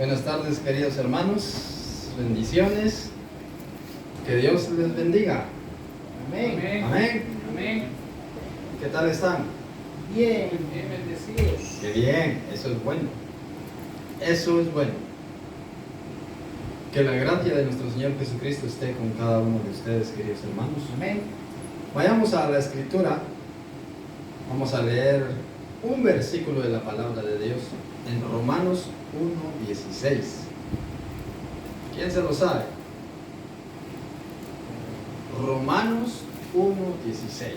Buenas tardes, queridos hermanos, bendiciones, que Dios les bendiga. Amén. Amén. Amén. ¿Qué tal están? Bien, bien bendecidos. Qué bien, eso es bueno. Eso es bueno. Que la gracia de nuestro Señor Jesucristo esté con cada uno de ustedes, queridos hermanos. Amén. Vayamos a la Escritura. Vamos a leer un versículo de la palabra de Dios en Romanos 1:16. ¿Quién se lo sabe? Romanos 1:16.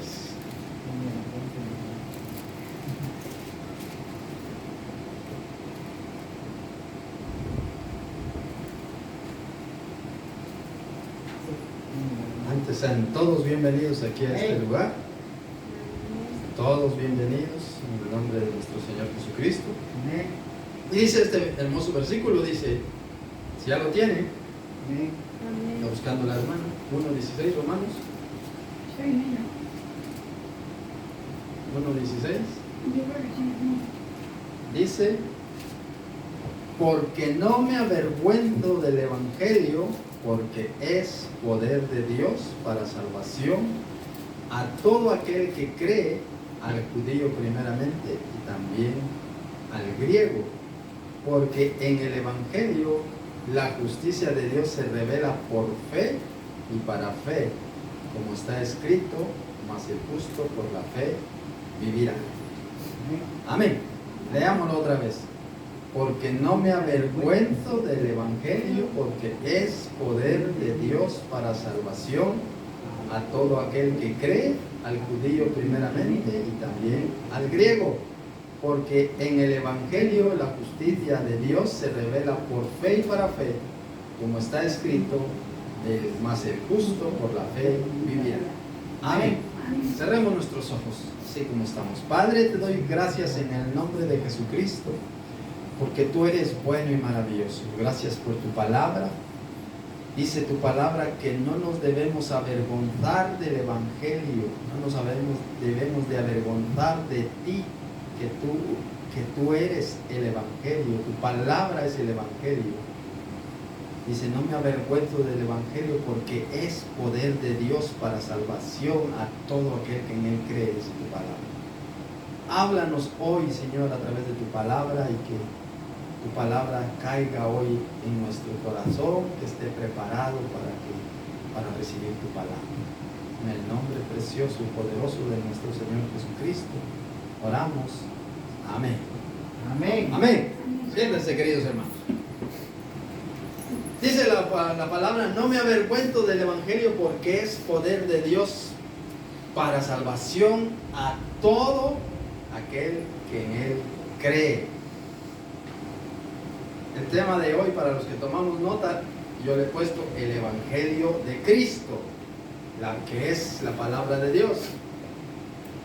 Antes sean todos bienvenidos aquí a este lugar. Todos bienvenidos en el nombre de nuestro Señor Jesucristo. Amén. Y dice este hermoso versículo, dice, si ya lo tiene, Amén. está buscando la hermana, 1:16 Romanos, 1:16, dice, porque no me avergüenzo del Evangelio, porque es poder de Dios para salvación a todo aquel que cree, al judío primeramente y también al griego, porque en el Evangelio la justicia de Dios se revela por fe y para fe, como está escrito, mas el justo por la fe vivirá. Amén. Leámoslo otra vez. Porque no me avergüenzo del Evangelio, porque es poder de Dios para salvación a todo aquel que cree, al judío primeramente y también al griego. Porque en el Evangelio la justicia de Dios se revela por fe y para fe, como está escrito, mas el justo por la fe vivirá. Amén. Cerremos nuestros ojos, así como estamos. Padre, te doy gracias en el nombre de Jesucristo, porque tú eres bueno y maravilloso. Gracias por tu palabra. Dice tu palabra que no nos debemos avergonzar del Evangelio, no nos debemos de avergonzar de ti, que tú eres el Evangelio, tu palabra es el Evangelio. Dice, no me avergüenzo del Evangelio porque es poder de Dios para salvación a todo aquel que en él cree, dice tu palabra. Háblanos hoy, Señor, a través de tu palabra, y que tu palabra caiga hoy en nuestro corazón, que esté preparado para recibir tu palabra. En el nombre precioso y poderoso de nuestro Señor Jesucristo, oramos. Amén. Amén. Amén. Siéntense, queridos hermanos. Dice la palabra, no me avergüenzo del Evangelio porque es poder de Dios para salvación a todo aquel que en él cree. El tema de hoy, para los que tomamos nota, yo le he puesto el Evangelio de Cristo, la que es la palabra de Dios.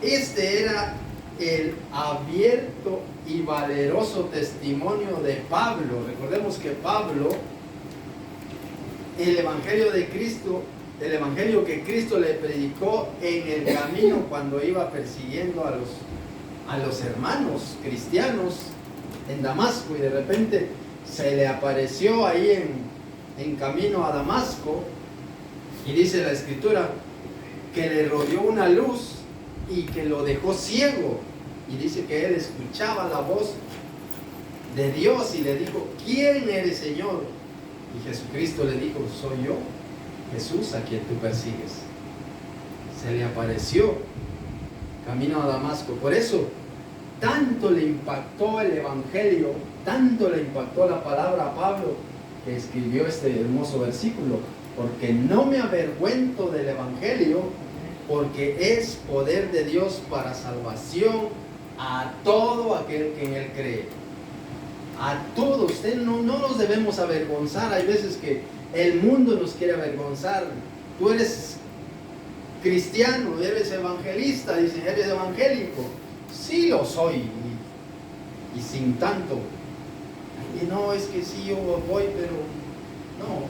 Este era el abierto y valeroso testimonio de Pablo. Recordemos que Pablo, el Evangelio de Cristo, el Evangelio que Cristo le predicó en el camino cuando iba persiguiendo a los hermanos cristianos en Damasco, y de repente se le apareció ahí en camino a Damasco, y dice la Escritura que le rodeó una luz y que lo dejó ciego, y dice que él escuchaba la voz de Dios y le dijo, ¿quién eres, Señor? Y Jesucristo le dijo, soy yo, Jesús, a quien tú persigues. Se le apareció camino a Damasco. Por eso tanto le impactó el Evangelio, tanto le impactó la palabra a Pablo, que escribió este hermoso versículo, porque no me avergüenzo del Evangelio, porque es poder de Dios para salvación a todo aquel que en él cree. A todos, no nos debemos avergonzar. Hay veces que el mundo nos quiere avergonzar. Tú eres cristiano, eres evangelista, dice, eres evangélico. Sí lo soy, y sin tanto. Y no, es que sí, yo voy, pero no.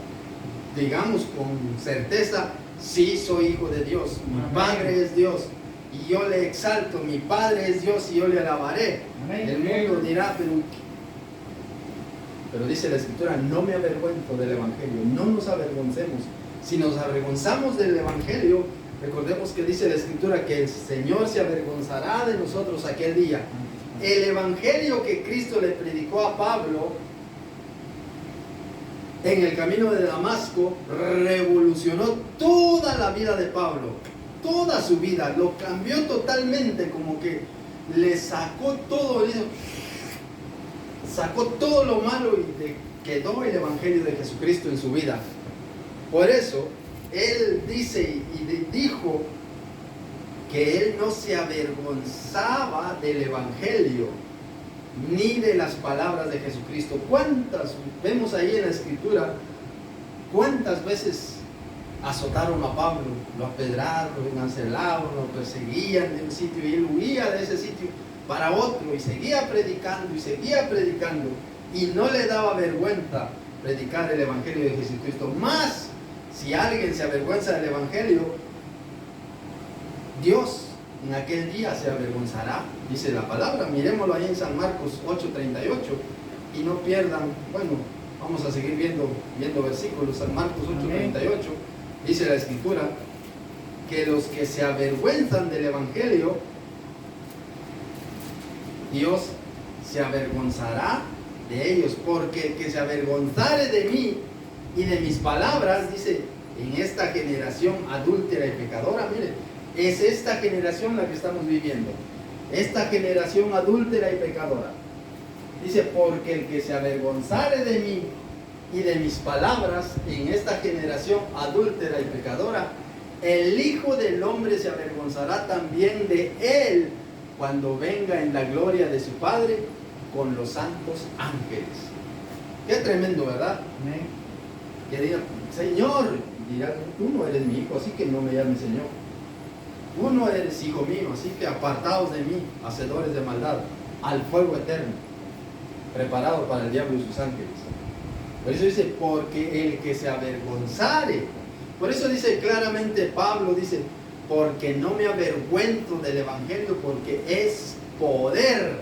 Digamos con certeza, sí soy hijo de Dios. Mi Padre es Dios y yo le exalto. Mi Padre es Dios y yo le alabaré. Amén. El mundo dirá, pero Pero dice la Escritura, no me avergüenzo del Evangelio. No nos avergoncemos. Si nos avergonzamos del Evangelio, recordemos que dice la Escritura que el Señor se avergonzará de nosotros aquel día. El Evangelio que Cristo le predicó a Pablo en el camino de Damasco revolucionó toda la vida de Pablo, toda su vida, lo cambió totalmente, como que le sacó todo, sacó todo lo malo y le quedó el Evangelio de Jesucristo en su vida. Por eso, él dice y dijo que él no se avergonzaba del Evangelio ni de las palabras de Jesucristo. ¿Cuántas vemos ahí en la Escritura? ¿Cuántas veces azotaron a Pablo? Lo apedraron, lo encarcelaron, lo perseguían de un sitio y él huía de ese sitio para otro y seguía predicando y no le daba vergüenza predicar el Evangelio de Jesucristo. Más si alguien se avergüenza del Evangelio, Dios en aquel día se avergonzará, dice la palabra. Miremoslo ahí en San Marcos 8:38 y no pierdan, bueno, vamos a seguir viendo versículos. San Marcos 8:38 dice la Escritura que los que se avergüenzan del Evangelio, Dios se avergonzará de ellos, porque el que se avergonzare de mí y de mis palabras, dice, en esta generación adúltera y pecadora. Mire, es esta generación la que estamos viviendo, esta generación adúltera y pecadora. Dice, porque el que se avergonzare de mí y de mis palabras en esta generación adúltera y pecadora, el Hijo del Hombre se avergonzará también de él cuando venga en la gloria de su Padre con los santos ángeles. Qué tremendo, ¿verdad? Amén. Que digan, Señor, dirá, tú no eres mi hijo, así que no me llames Señor. Tú no eres hijo mío, así que apartaos de mí, hacedores de maldad, al fuego eterno, preparado para el diablo y sus ángeles. Por eso dice, porque el que se avergonzare. Por eso dice claramente Pablo, dice, porque no me avergüenzo del Evangelio, porque es poder.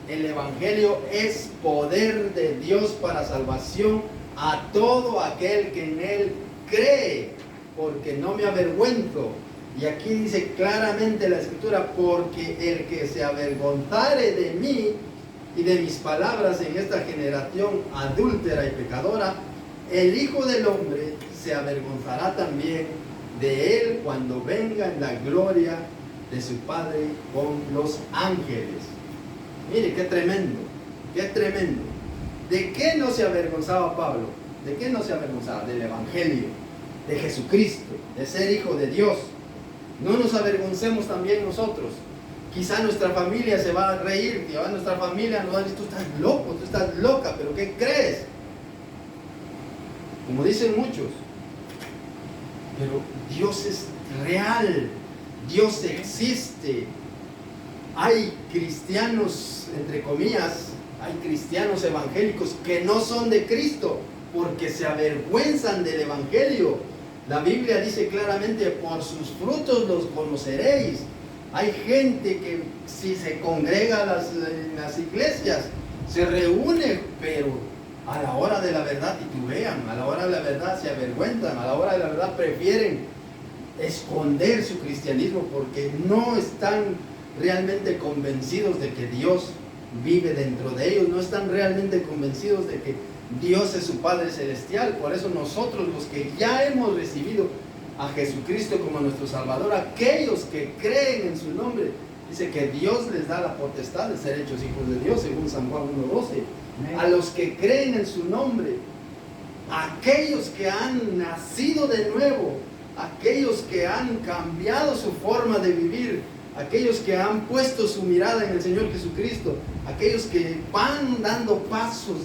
El Evangelio es poder de Dios para salvación a todo aquel que en él cree, porque no me avergüenzo. Y aquí dice claramente la Escritura, porque el que se avergonzare de mí y de mis palabras en esta generación adúltera y pecadora, el Hijo del Hombre se avergonzará también de él cuando venga en la gloria de su Padre con los ángeles. Mire, qué tremendo, qué tremendo. ¿De qué no se avergonzaba Pablo? ¿De qué no se avergonzaba? Del Evangelio, de Jesucristo, de ser hijo de Dios. No nos avergoncemos también nosotros. Quizá nuestra familia se va a reír, quizá nuestra familia nos va a decir, tú estás loco, tú estás loca, pero ¿qué crees? Como dicen muchos. Pero Dios es real, Dios existe. Hay cristianos, entre comillas, hay cristianos evangélicos que no son de Cristo porque se avergüenzan del Evangelio. La Biblia dice claramente, por sus frutos los conoceréis. Hay gente que si se congrega en las iglesias, se reúne, pero a la hora de la verdad titubean, a la hora de la verdad se avergüenzan, a la hora de la verdad prefieren esconder su cristianismo porque no están realmente convencidos de que Dios vive dentro de ellos, no están realmente convencidos de que Dios es su Padre Celestial. Por eso nosotros, los que ya hemos recibido a Jesucristo como nuestro Salvador, aquellos que creen en su nombre, dice que Dios les da la potestad de ser hechos hijos de Dios, según San Juan 1:12. A los que creen en su nombre, aquellos que han nacido de nuevo, aquellos que han cambiado su forma de vivir, aquellos que han puesto su mirada en el Señor Jesucristo, aquellos que van dando pasos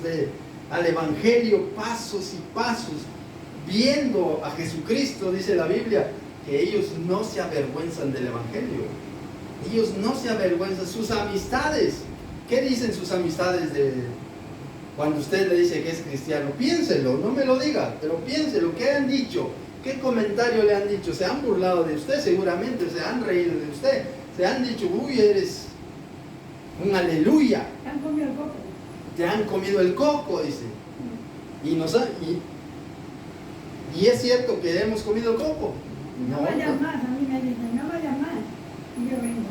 al Evangelio, pasos y pasos, viendo a Jesucristo, dice la Biblia, que ellos no se avergüenzan del Evangelio. Ellos no se avergüenzan. Sus amistades, ¿qué dicen sus amistades cuando usted le dice que es cristiano? Piénselo, no me lo diga, pero piénselo, ¿qué han dicho? ¿Qué comentario le han dicho? Se han burlado de usted seguramente, se han reído de usted, se han dicho, uy, eres un aleluya. te han comido el coco, dice. Y es cierto que hemos comido coco. No vayas más, a mí me dicen, no vayas más. Y yo vengo.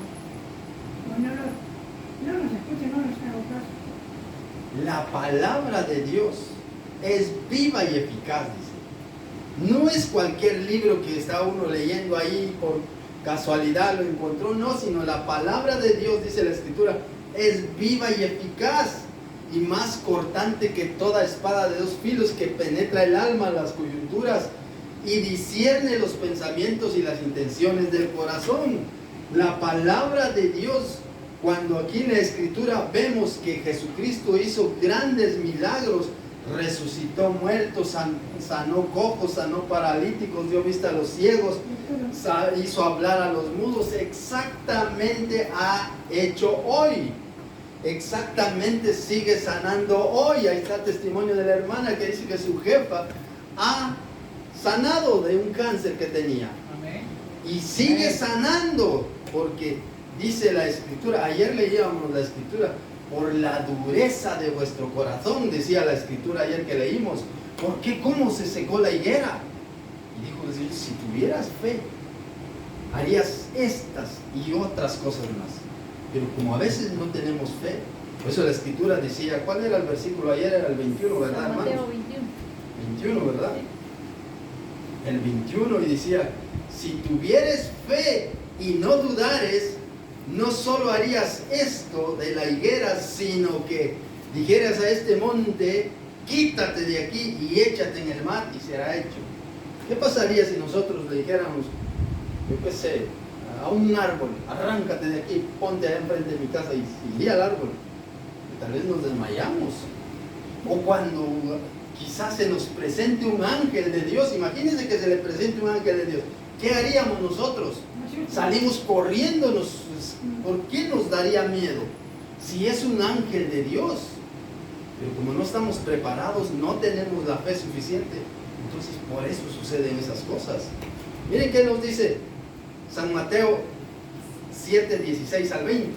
Pues no los escucho, no los hago caso. La palabra de Dios es viva y eficaz, dice. No es cualquier libro que está uno leyendo ahí por casualidad, lo encontró, no, sino la palabra de Dios, dice la Escritura, es viva y eficaz y más cortante que toda espada de 2 filos, que penetra el alma, las coyunturas y discierne los pensamientos y las intenciones del corazón. La palabra de Dios, cuando aquí en la Escritura vemos que Jesucristo hizo grandes milagros, resucitó muertos, sanó cojos, sanó paralíticos, dio vista a los ciegos, hizo hablar a los mudos, exactamente ha hecho hoy. Exactamente sigue sanando hoy. Ahí está el testimonio de la hermana que dice que su jefa ha sanado de un cáncer que tenía. Amén. Y sigue sanando, porque dice la Escritura, ayer leíamos la Escritura, por la dureza de vuestro corazón, decía la Escritura ayer que leímos. ¿Por qué? ¿Cómo se secó la higuera? Y dijo el Señor, si tuvieras fe, harías estas y otras cosas más. Pero como a veces no tenemos fe, por eso la Escritura decía, ¿cuál era el versículo? Ayer era el 21, ¿verdad, hermanos? Mateo 21. 21, ¿verdad? El 21, y decía, si tuvieres fe y no dudares, no solo harías esto de la higuera, sino que dijeras a este monte, quítate de aquí y échate en el mar, y será hecho. ¿Qué pasaría si nosotros le dijéramos, yo qué sé, a un árbol, arráncate de aquí, ponte allá enfrente de mi casa, y iría al árbol? Tal vez nos desmayamos. O cuando quizás se nos presente un ángel de Dios, imagínense que se le presente un ángel de Dios, ¿qué haríamos nosotros? Salimos corriendo. ¿Por qué nos daría miedo? Si es un ángel de Dios. Pero como no estamos preparados, no tenemos la fe suficiente, entonces por eso suceden esas cosas. Miren qué nos dice San Mateo 7, 16 al 20.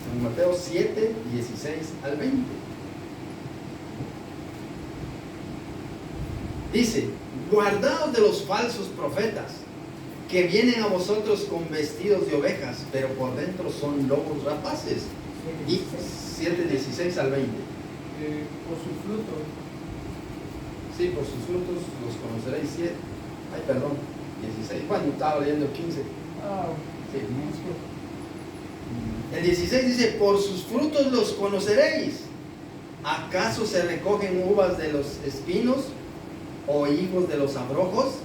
San Mateo 7, 16 al 20. Dice, guardaos de los falsos profetas, que vienen a vosotros con vestidos de ovejas, pero por dentro son lobos rapaces. Y 7, 16 al 20. Por su fruto. Sí, por sus frutos los conoceréis. 7. Ay, perdón, 16. Bueno, estaba leyendo 15. Sí. El 16 dice, por sus frutos los conoceréis. ¿Acaso se recogen uvas de los espinos o higos de los abrojos?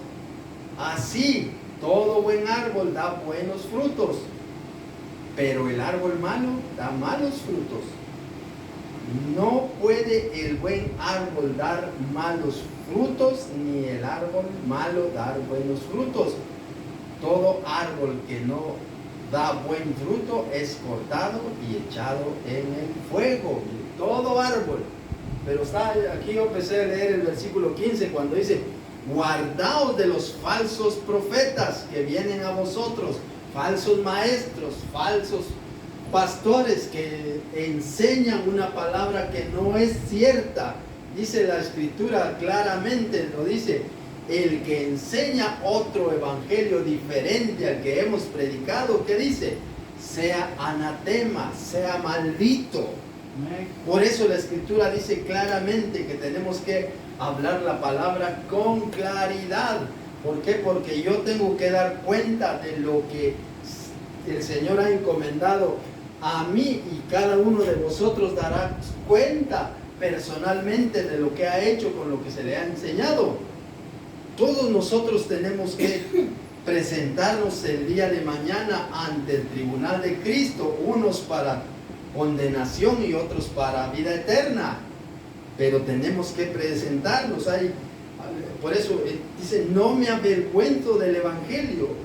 Así, todo buen árbol da buenos frutos, pero el árbol malo da malos frutos. No puede el buen árbol dar malos frutos, ni el árbol malo dar buenos frutos. Todo árbol que no da buen fruto es cortado y echado en el fuego. Todo árbol. Pero está aquí, yo empecé a leer el versículo 15 cuando dice, guardaos de los falsos profetas que vienen a vosotros, falsos maestros, falsos pastores que enseñan una palabra que no es cierta. Dice la Escritura claramente, lo dice, el que enseña otro evangelio diferente al que hemos predicado, ¿qué dice? Sea anatema, sea maldito. Por eso la Escritura dice claramente que tenemos que hablar la palabra con claridad. ¿Por qué? Porque yo tengo que dar cuenta de lo que el Señor ha encomendado a mí, y cada uno de vosotros dará cuenta personalmente de lo que ha hecho con lo que se le ha enseñado. Todos nosotros tenemos que presentarnos el día de mañana ante el tribunal de Cristo, unos para condenación y otros para vida eterna, pero tenemos que presentarnos ahí. Por eso dice, no me avergüenzo del evangelio.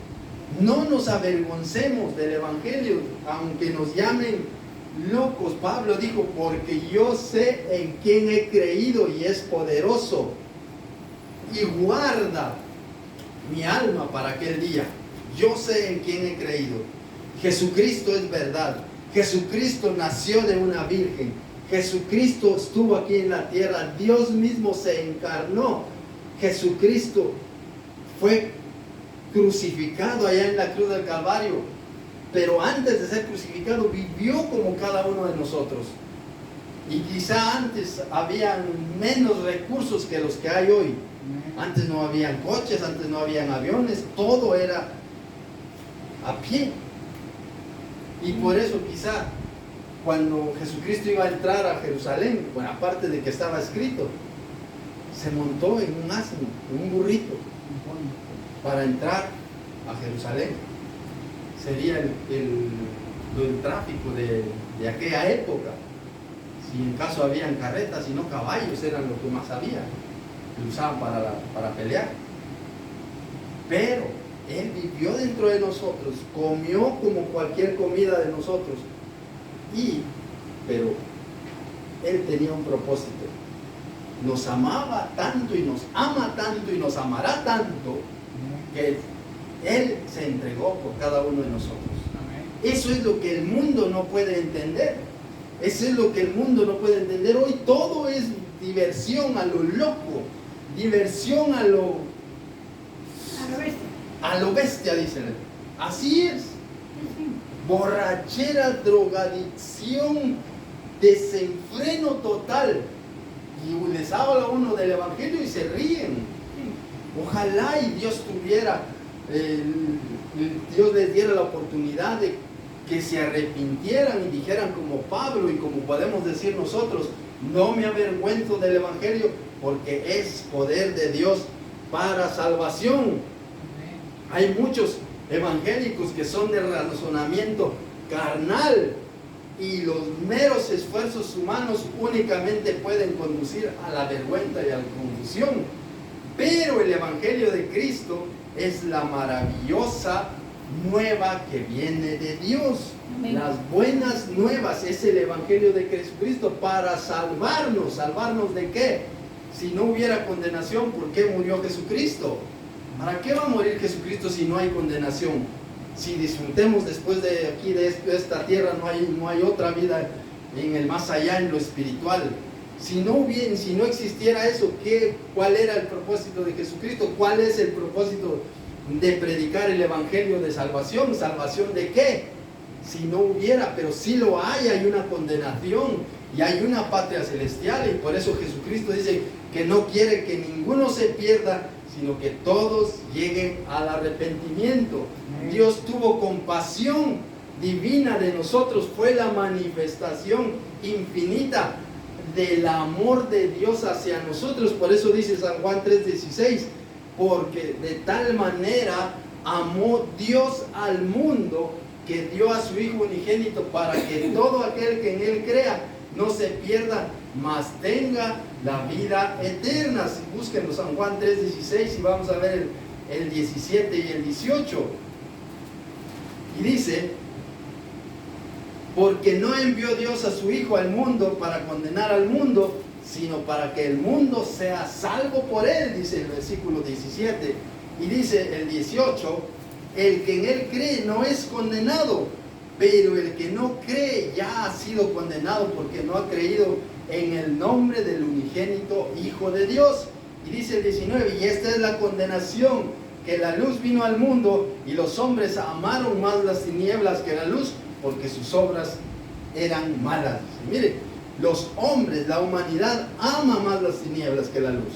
No nos avergoncemos del evangelio, aunque nos llamen locos. Pablo dijo, porque yo sé en quién he creído y es poderoso y guarda mi alma para aquel día. Yo sé en quién he creído. Jesucristo es verdad. Jesucristo nació de una virgen. Jesucristo estuvo aquí en la tierra. Dios mismo se encarnó. Jesucristo fue crucificado allá en la cruz del Calvario. Pero antes de ser crucificado vivió como cada uno de nosotros. Y quizá antes habían menos recursos que los que hay hoy. Antes no habían coches, antes no habían aviones, todo era a pie. Y por eso quizá cuando Jesucristo iba a entrar a Jerusalén, bueno, aparte de que estaba escrito, se montó en un asno, en un burrito, para entrar a Jerusalén. Sería el tráfico de aquella época. Si en caso habían carretas y no caballos, eran lo que más había, que usaban para pelear. Pero Él vivió dentro de nosotros, comió como cualquier comida de nosotros, pero Él tenía un propósito. Nos amaba tanto y nos ama tanto y nos amará tanto que Él se entregó por cada uno de nosotros. Eso es lo que el mundo no puede entender. Eso es lo que el mundo no puede entender. Hoy todo es diversión a lo loco, diversión a lo bestia. A lo bestia, dicen. Así es. Borrachera, drogadicción, desenfreno total. Y les habla uno del Evangelio y se ríen. Ojalá y Dios tuviera, Dios les diera la oportunidad de que se arrepintieran y dijeran como Pablo y como podemos decir nosotros: no me avergüenzo del Evangelio porque es poder de Dios para salvación. Hay muchos evangélicos que son de razonamiento carnal y los meros esfuerzos humanos únicamente pueden conducir a la vergüenza y a la confusión. Pero el Evangelio de Cristo es la maravillosa nueva que viene de Dios. Amén. Las buenas nuevas es el Evangelio de Jesucristo para salvarnos. ¿Salvarnos de qué? Si no hubiera condenación, ¿por qué murió Jesucristo? ¿Para qué va a morir Jesucristo si no hay condenación? Si disfrutemos después de aquí, de esta tierra, no hay otra vida en el más allá, en lo espiritual. Si no existiera eso, ¿cuál era el propósito de Jesucristo? ¿Cuál es el propósito de predicar el Evangelio de salvación? ¿Salvación de qué? Si no hubiera, pero sí lo hay una condenación y hay una patria celestial, y por eso Jesucristo dice que no quiere que ninguno se pierda, sino que todos lleguen al arrepentimiento. Dios tuvo compasión divina de nosotros, fue la manifestación infinita del amor de Dios hacia nosotros. Por eso dice San Juan 3:16, porque de tal manera amó Dios al mundo que dio a su Hijo unigénito para que todo aquel que en Él crea no se pierda, mas tenga la vida eterna. Búsquenlo, San Juan 3:16, y vamos a ver el 17 y el 18. Y dice: porque no envió Dios a su Hijo al mundo para condenar al mundo, sino para que el mundo sea salvo por Él, dice el versículo 17. Y dice el 18: el que en Él cree no es condenado, pero el que no cree ya ha sido condenado porque no ha creído en el nombre del unigénito Hijo de Dios. Y dice el 19: y esta es la condenación, que la luz vino al mundo y los hombres amaron más las tinieblas que la luz, porque sus obras eran malas. Mire, los hombres, la humanidad ama más las tinieblas que la luz.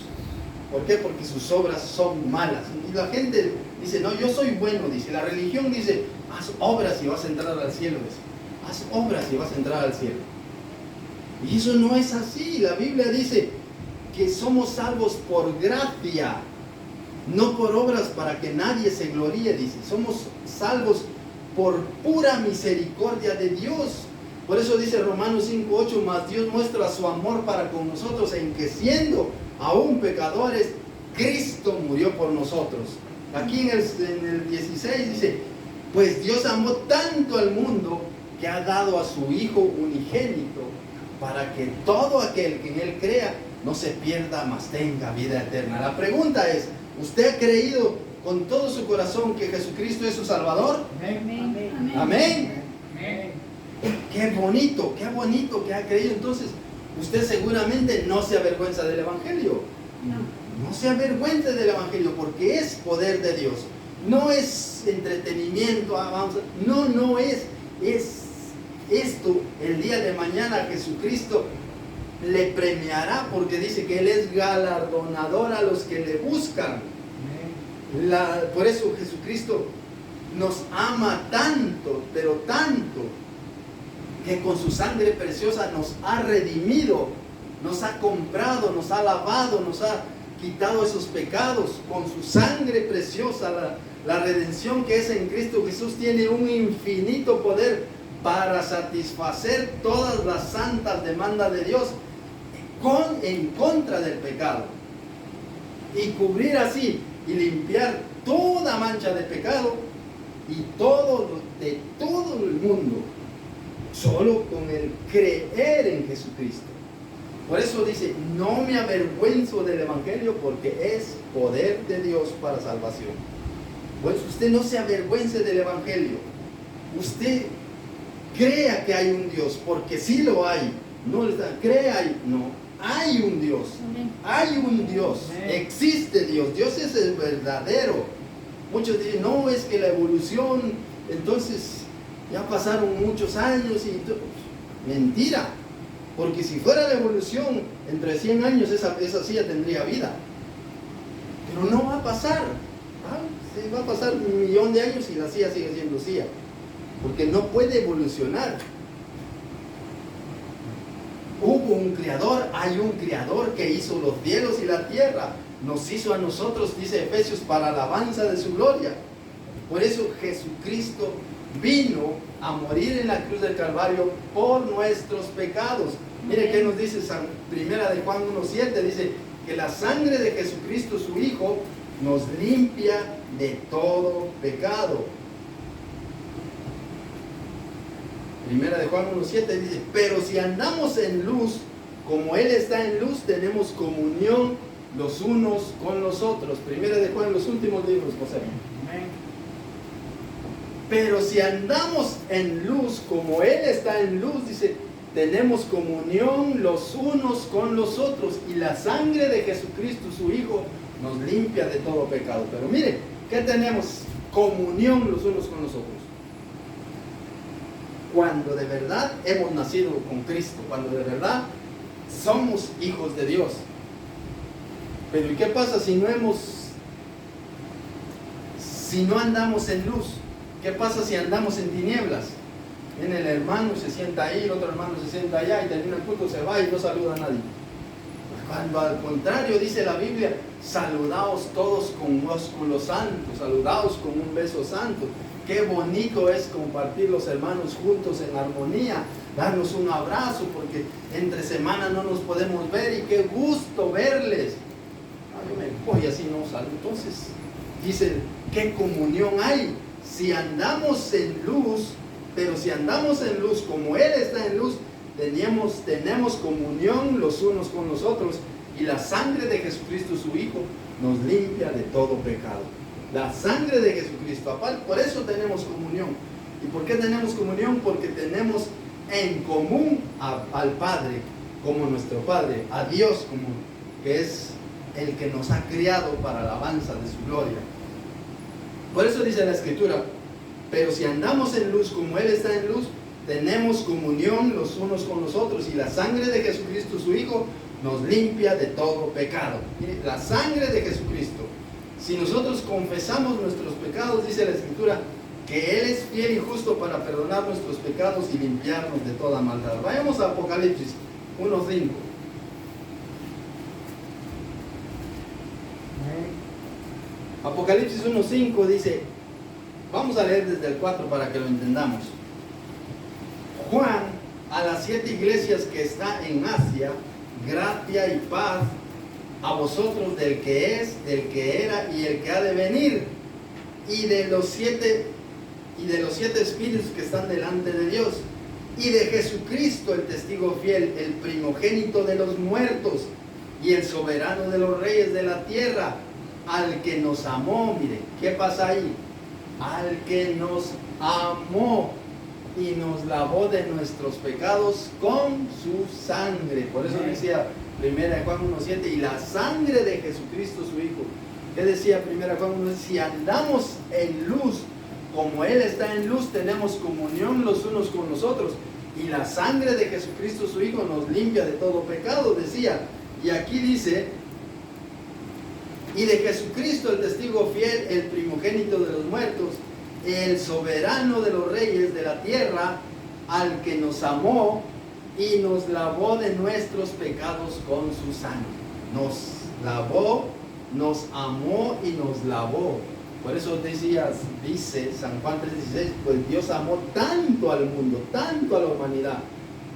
¿Por qué? Porque sus obras son malas. Y la gente dice: no, yo soy bueno, dice. La religión dice: haz obras y vas a entrar al cielo. Dice. Haz obras y vas a entrar al cielo. Y eso no es así. La Biblia dice que somos salvos por gracia, no por obras para que nadie se gloríe, dice. Somos salvos por pura misericordia de Dios. Por eso dice Romanos 5:8: mas Dios muestra su amor para con nosotros en que, siendo aún pecadores, Cristo murió por nosotros. Aquí en el 16 dice: pues Dios amó tanto al mundo que ha dado a su Hijo unigénito, para que todo aquel que en Él crea no se pierda, mas tenga vida eterna. La pregunta es: ¿usted ha creído con todo su corazón que Jesucristo es su Salvador? Amén. Amén. Amén. qué bonito que ha creído. Entonces, usted seguramente no se avergüenza del Evangelio. No se avergüence del Evangelio, porque es poder de Dios. No es entretenimiento, no es esto. El día de mañana Jesucristo le premiará, porque dice que Él es galardonador a los que le buscan. Por eso Jesucristo nos ama tanto, pero tanto, que con su sangre preciosa nos ha redimido, nos ha comprado, nos ha lavado, nos ha quitado esos pecados. Con su sangre preciosa, la redención que es en Cristo Jesús tiene un infinito poder para satisfacer todas las santas demandas de Dios en contra del pecado, y cubrir así y limpiar toda mancha de pecado y de todo el mundo, solo con el creer en Jesucristo. Por eso dice, no me avergüenzo del Evangelio, porque es poder de Dios para salvación. Pues usted no se avergüence del Evangelio. Usted crea que hay un Dios, porque sí lo hay. No hay un Dios. Hay un Dios. Existe Dios. Dios es el verdadero. Muchos dicen, no, es que la evolución, entonces ya pasaron muchos años y mentira. Porque si fuera la evolución, entre 100 años esa silla tendría vida. Pero no va a pasar. Sí, va a pasar 1.000.000 de años y la silla sigue siendo silla. Porque no puede evolucionar. Hubo un creador, hay un creador que hizo los cielos y la tierra. Nos hizo a nosotros, dice Efesios, para alabanza de su gloria. Por eso Jesucristo vino a morir en la cruz del Calvario por nuestros pecados. Mire qué nos dice Primera de Juan 1:7, dice que la sangre de Jesucristo, su Hijo, nos limpia de todo pecado. Primera de Juan 1:7 dice, pero si andamos en luz, como Él está en luz, tenemos comunión los unos con los otros. Primera de Juan, los últimos libros, José. Pero si andamos en luz, como Él está en luz, dice, tenemos comunión los unos con los otros, y la sangre de Jesucristo, su Hijo, nos limpia de todo pecado. Pero mire, ¿qué tenemos? Comunión los unos con los otros. Cuando de verdad hemos nacido con Cristo, cuando de verdad somos hijos de Dios. Pero ¿y qué pasa si no andamos en luz? ¿Qué pasa si andamos en tinieblas? Viene el hermano, se sienta ahí, el otro hermano se sienta allá y termina el culto, se va y no saluda a nadie. Cuando al contrario dice la Biblia, saludaos todos con ósculo santo, saludaos con un beso santo. Qué bonito es compartir los hermanos juntos en armonía, darnos un abrazo, porque entre semana no nos podemos ver y qué gusto verles. Yo me voy así, no salgo. Entonces, dice, ¿qué comunión hay? Si andamos en luz, pero si andamos en luz como Él está en luz, tenemos comunión los unos con los otros, y la sangre de Jesucristo, su Hijo, nos limpia de todo pecado. La sangre de Jesucristo, por eso tenemos comunión. ¿Y por qué tenemos comunión? Porque tenemos en común al Padre como nuestro Padre, a Dios como que es el que nos ha criado para alabanza de su gloria. Por eso dice la Escritura, pero si andamos en luz como Él está en luz, tenemos comunión los unos con los otros, y la sangre de Jesucristo, su Hijo, nos limpia de todo pecado. Mire, la sangre de Jesucristo. Si nosotros confesamos nuestros pecados, dice la Escritura, que Él es fiel y justo para perdonar nuestros pecados y limpiarnos de toda maldad. Vayamos a Apocalipsis 1:5. Apocalipsis 1:5 dice, vamos a leer desde el 4 para que lo entendamos. Juan, a las 7 iglesias que está en Asia, gracia y paz a vosotros del que es, del que era y el que ha de venir, y de los siete espíritus que están delante de Dios, y de Jesucristo, el testigo fiel, el primogénito de los muertos y el soberano de los reyes de la tierra, al que nos amó. Mire, ¿qué pasa ahí? Al que nos amó y nos lavó de nuestros pecados con su sangre. Por eso decía 1 Juan 1:7, y la sangre de Jesucristo su Hijo. ¿Qué decía 1 Juan 1:7? Si andamos en luz, como Él está en luz, tenemos comunión los unos con los otros. Y la sangre de Jesucristo su Hijo nos limpia de todo pecado, decía. Y aquí dice, y de Jesucristo el testigo fiel, el primogénito de los muertos, el soberano de los reyes de la tierra, al que nos amó y nos lavó de nuestros pecados con su sangre. Nos lavó, nos amó y nos lavó. Por eso dice San Juan 3:16, pues Dios amó tanto al mundo, tanto a la humanidad,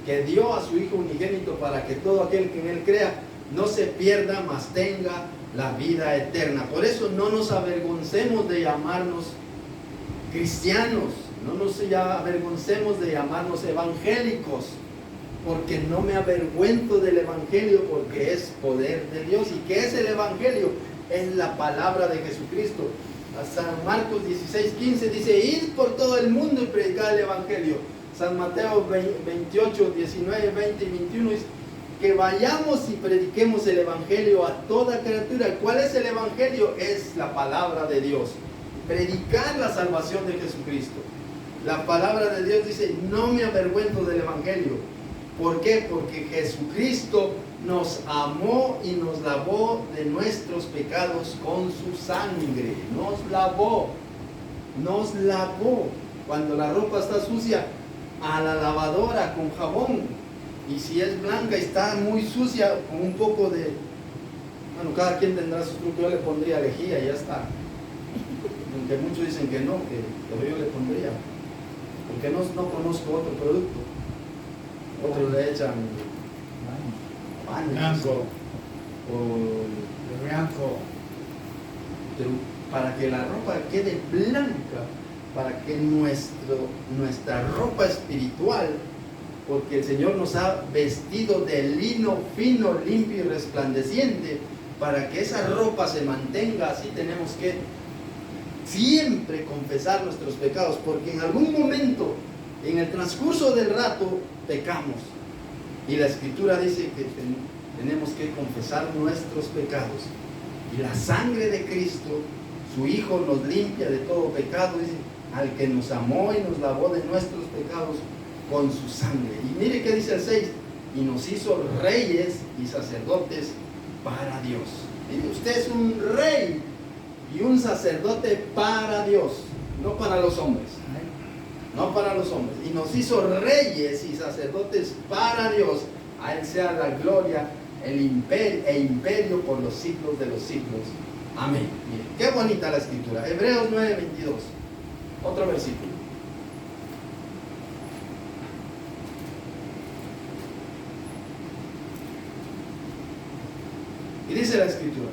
que dio a su Hijo unigénito para que todo aquel que en Él crea no se pierda, mas tenga la vida eterna. Por eso no nos avergoncemos de llamarnos cristianos, no nos avergoncemos de llamarnos evangélicos, porque no me avergüenzo del evangelio, porque es poder de Dios. ¿Y qué es el evangelio? Es la palabra de Jesucristo. San Marcos 16:15 dice, id por todo el mundo y predicad el evangelio. San Mateo 28, 19, 20 y 21 dice, que vayamos y prediquemos el evangelio a toda criatura. ¿Cuál es el evangelio? Es la palabra de Dios. Predicar la salvación de Jesucristo. La palabra de Dios dice, no me avergüenzo del evangelio. ¿Por qué? Porque Jesucristo nos amó y nos lavó de nuestros pecados con su sangre. Nos lavó. Nos lavó. Cuando la ropa está sucia, a la lavadora con jabón. Y si es blanca y está muy sucia, con un poco de... Bueno, cada quien tendrá su truco. Yo le pondría lejía y ya está. Aunque muchos dicen que no, pero yo le pondría. Porque no conozco otro producto. Otros le echan Blanco. o Blanco. pero para que la ropa quede blanca, para que nuestra ropa espiritual, porque el Señor nos ha vestido de lino fino, limpio y resplandeciente, para que esa ropa se mantenga así, tenemos que siempre confesar nuestros pecados, porque en algún momento, en el transcurso del rato, pecamos. Y la Escritura dice que tenemos que confesar nuestros pecados. Y la sangre de Cristo, su Hijo, nos limpia de todo pecado. Dice, al que nos amó y nos lavó de nuestros pecados con su sangre. Y mire qué dice el 6. Y nos hizo reyes y sacerdotes para Dios. Mire, usted es un rey y un sacerdote para Dios, no para los hombres. No para los hombres. Y nos hizo reyes y sacerdotes para Dios. A Él sea la gloria, el imperio por los siglos de los siglos. Amén. Miren, qué bonita la Escritura. Hebreos 9:22. Otro versículo. Y dice la Escritura,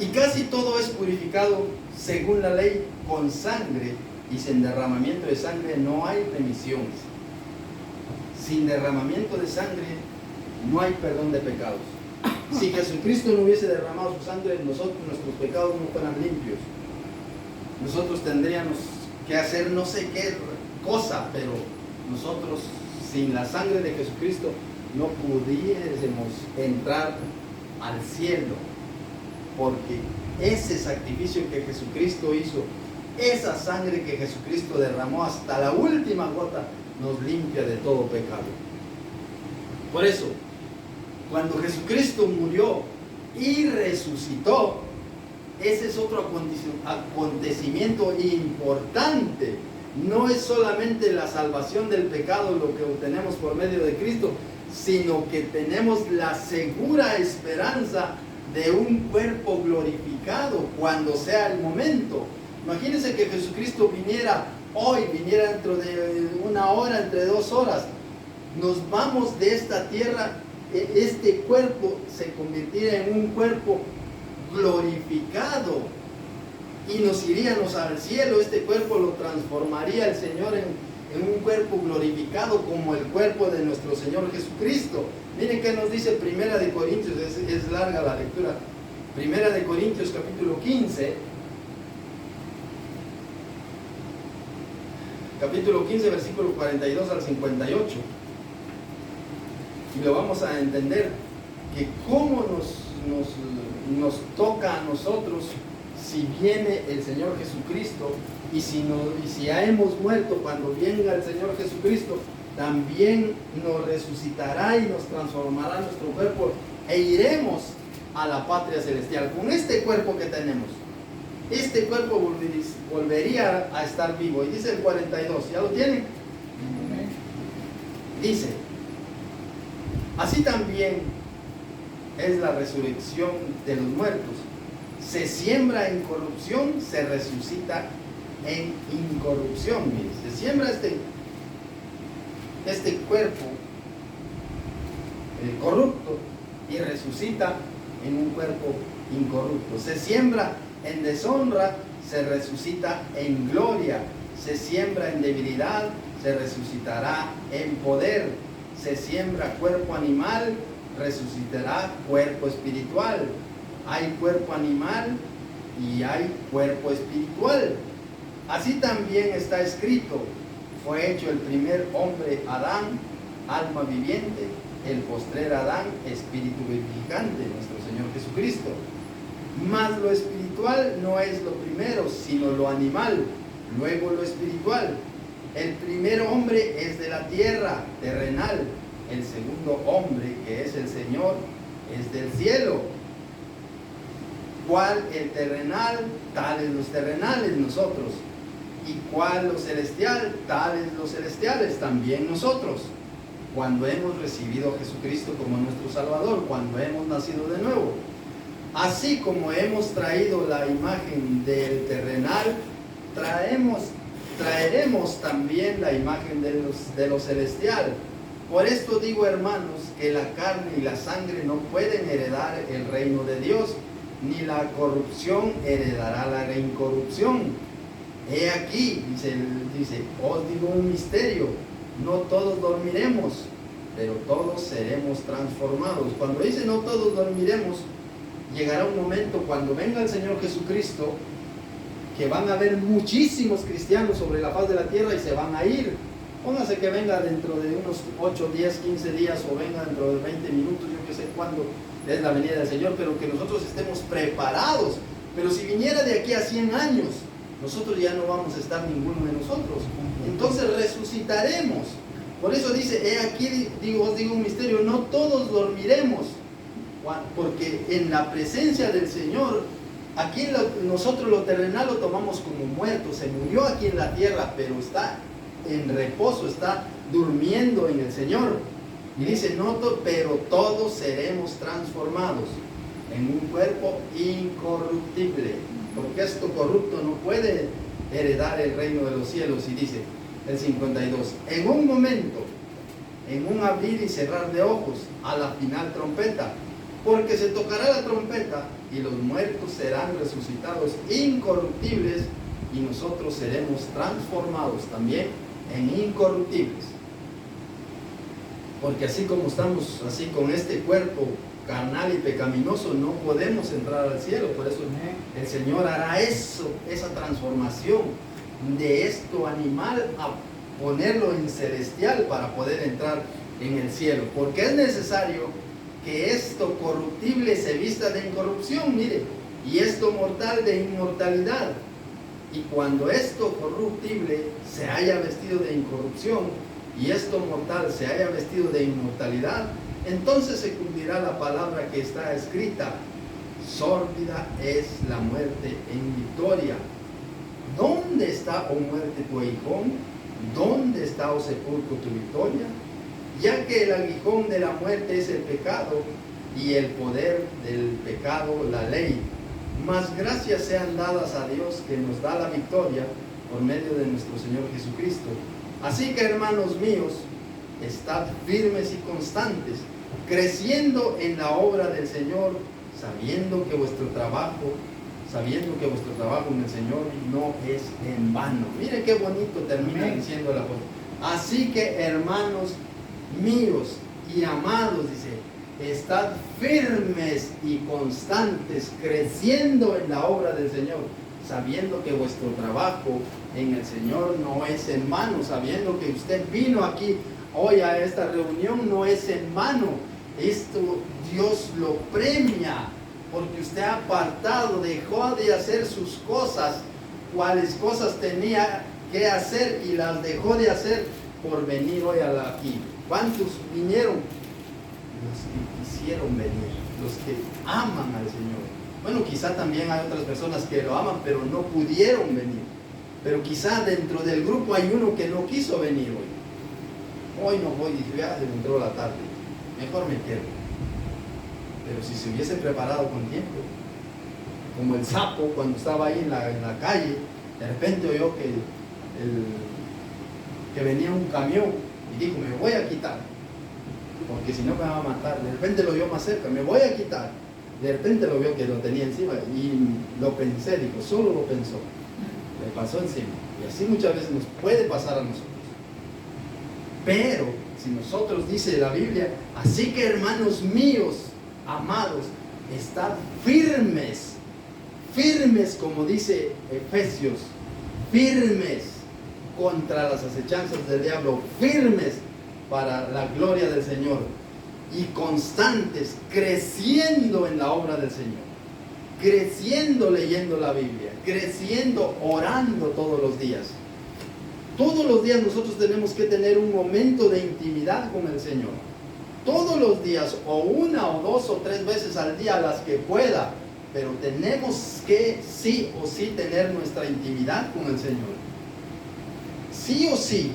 y casi todo es purificado según la ley con sangre, y sin derramamiento de sangre no hay remisión. Sin derramamiento de sangre no hay perdón de pecados. Si Jesucristo no hubiese derramado su sangre, nuestros pecados no fueran limpios. Nosotros tendríamos que hacer no sé qué cosa, pero nosotros sin la sangre de Jesucristo no pudiésemos entrar al cielo, porque ese sacrificio que Jesucristo hizo, esa sangre que Jesucristo derramó hasta la última gota, nos limpia de todo pecado. Por eso, cuando Jesucristo murió y resucitó, ese es otro acontecimiento importante. No es solamente la salvación del pecado lo que obtenemos por medio de Cristo, sino que tenemos la segura esperanza de un cuerpo glorificado cuando sea el momento. Imagínense que Jesucristo viniera hoy, viniera dentro de 1 hora, entre 2 horas. Nos vamos de esta tierra, este cuerpo se convirtiera en un cuerpo glorificado y nos iríamos al cielo. Este cuerpo lo transformaría el Señor en un cuerpo glorificado como el cuerpo de nuestro Señor Jesucristo. Miren qué nos dice 1 de Corintios, es larga la lectura. 1 de Corintios capítulo 15. capítulo 15, versículo 42 al 58. Y lo vamos a entender, que cómo nos toca a nosotros si viene el Señor Jesucristo, y si ya hemos muerto cuando venga el Señor Jesucristo, también nos resucitará y nos transformará nuestro cuerpo e iremos a la patria celestial con este cuerpo que tenemos. Este cuerpo volvería a estar vivo. Y dice el 42, ¿ya lo tienen? Dice: así también es la resurrección de los muertos. Se siembra en corrupción, se resucita en incorrupción. Mire, se siembra este cuerpo corrupto y resucita en un cuerpo incorrupto. Se siembra en deshonra, se resucita en gloria. Se siembra en debilidad, se resucitará en poder. Se siembra cuerpo animal, resucitará cuerpo espiritual. Hay cuerpo animal y hay cuerpo espiritual. Así también está escrito: fue hecho el primer hombre Adán, alma viviente; el postrer Adán, espíritu vivificante, nuestro Señor Jesucristo. Mas lo espiritual no es lo primero, sino lo animal, luego lo espiritual. El primer hombre es de la tierra, terrenal; el segundo hombre, que es el Señor, es del cielo. ¿Cuál el terrenal? Tales los terrenales, nosotros. ¿Y cuál lo celestial? Tales los celestiales, también nosotros. Cuando hemos recibido a Jesucristo como nuestro Salvador, cuando hemos nacido de nuevo. Así como hemos traído la imagen del terrenal, traeremos también la imagen de lo celestial. Por esto digo, hermanos, que la carne y la sangre no pueden heredar el reino de Dios, ni la corrupción heredará la incorrupción. He aquí, dice, os digo un misterio: no todos dormiremos, pero todos seremos transformados. Cuando dice no todos dormiremos, llegará un momento cuando venga el Señor Jesucristo, que van a haber muchísimos cristianos sobre la faz de la tierra y se van a ir. Póngase que venga dentro de unos 8, 10, 15 días, o venga dentro de 20 minutos, yo que sé cuándo es la venida del Señor, pero que nosotros estemos preparados. Pero si viniera de aquí a 100 años, nosotros ya no vamos a estar ninguno de nosotros. Entonces resucitaremos. Por eso dice, he aquí, os digo un misterio: no todos dormiremos. Porque en la presencia del Señor, aquí nosotros lo terrenal lo tomamos como muerto. Se murió aquí en la tierra, pero está en reposo, está durmiendo en el Señor. Y dice, pero todos seremos transformados en un cuerpo incorruptible, porque esto corrupto no puede heredar el reino de los cielos. Y dice el 52, en un momento, en un abrir y cerrar de ojos, a la final trompeta, porque se tocará la trompeta y los muertos serán resucitados incorruptibles, y nosotros seremos transformados también en incorruptibles. Porque así como estamos, así con este cuerpo carnal y pecaminoso, no podemos entrar al cielo. Por eso el Señor hará esa transformación de esto animal a ponerlo en celestial para poder entrar en el cielo. Porque es necesario que esto corruptible se vista de incorrupción, mire, y esto mortal de inmortalidad. Y cuando esto corruptible se haya vestido de incorrupción y esto mortal se haya vestido de inmortalidad, entonces se cumplirá la palabra que está escrita: sórdida es la muerte en victoria. ¿Dónde está, oh muerte, tu aguijón? ¿Dónde está, oh sepulcro, tu victoria? Ya que el aguijón de la muerte es el pecado, y el poder del pecado la ley. Mas gracias sean dadas a Dios, que nos da la victoria por medio de nuestro Señor Jesucristo. Así que, hermanos míos, estad firmes y constantes, creciendo en la obra del Señor, sabiendo que vuestro trabajo en el Señor no es en vano. Mire qué bonito termina diciendo la cosa. Así que, hermanos míos y amados, dice, estad firmes y constantes, creciendo en la obra del Señor, sabiendo que vuestro trabajo en el Señor no es en vano, sabiendo que usted vino aquí hoy a esta reunión no es en vano. Esto Dios lo premia porque usted ha apartado, dejó de hacer sus cosas, cuáles cosas tenía que hacer y las dejó de hacer por venir hoy aquí. ¿Cuántos vinieron? Los que quisieron venir, los que aman al Señor. Bueno, quizá también hay otras personas que lo aman, pero no pudieron venir. Pero quizá dentro del grupo hay uno que no quiso venir hoy. Hoy no voy, dice, ya se me entró la tarde, mejor me quedo. Pero si se hubiese preparado con tiempo, como el sapo cuando estaba ahí en la calle, de repente oyó que venía un camión y dijo, me voy a quitar, porque si no me va a matar. De repente lo vio más cerca, me voy a quitar. De repente lo vio que lo tenía encima y lo pensé, dijo, solo lo pensó, le pasó encima. Y así muchas veces nos puede pasar a nosotros. Pero si nosotros, dice la Biblia, así que hermanos míos, amados, estad firmes, firmes como dice Efesios, firmes contra las acechanzas del diablo, firmes para la gloria del Señor y constantes, creciendo en la obra del Señor, creciendo leyendo la Biblia, creciendo orando todos los días. Todos los días nosotros tenemos que tener un momento de intimidad con el Señor. Todos los días, o una o dos o tres veces al día, las que pueda, pero tenemos que sí o sí tener nuestra intimidad con el Señor. Sí o sí.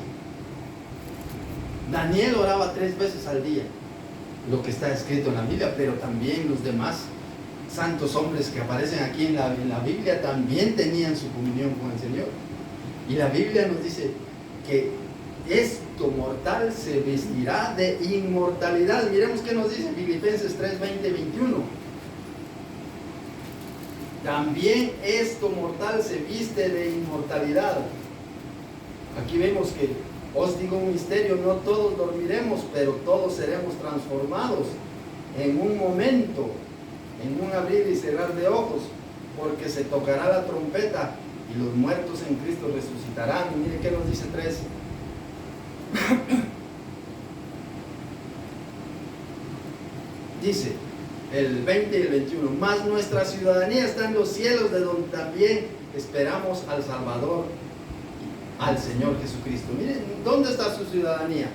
Daniel oraba 3 veces al día, lo que está escrito en la Biblia, pero también los demás santos hombres que aparecen aquí en la Biblia también tenían su comunión con el Señor. Y la Biblia nos dice que esto mortal se vestirá de inmortalidad. Miremos qué nos dice Filipenses 3, 20, 21. También esto mortal se viste de inmortalidad. Aquí vemos que, os digo un misterio, no todos dormiremos, pero todos seremos transformados en un momento, en un abrir y cerrar de ojos, porque se tocará la trompeta y los muertos en Cristo resucitarán. Y mire qué nos dice 3. Dice el 20 y el 21, mas nuestra ciudadanía está en los cielos, de donde también esperamos al Salvador, al Señor Jesucristo. Miren, ¿dónde está su ciudadanía?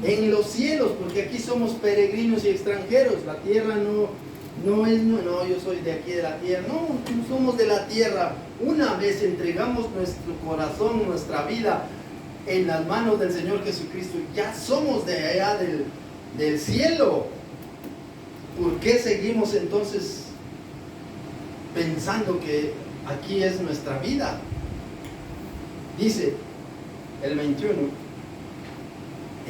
En los cielos, porque aquí somos peregrinos y extranjeros. La tierra no es, yo soy de aquí de la tierra. No somos de la tierra. Una vez entregamos nuestro corazón, nuestra vida en las manos del Señor Jesucristo, ya somos de allá del cielo. ¿Por qué seguimos entonces pensando que aquí es nuestra vida? Dice el 21,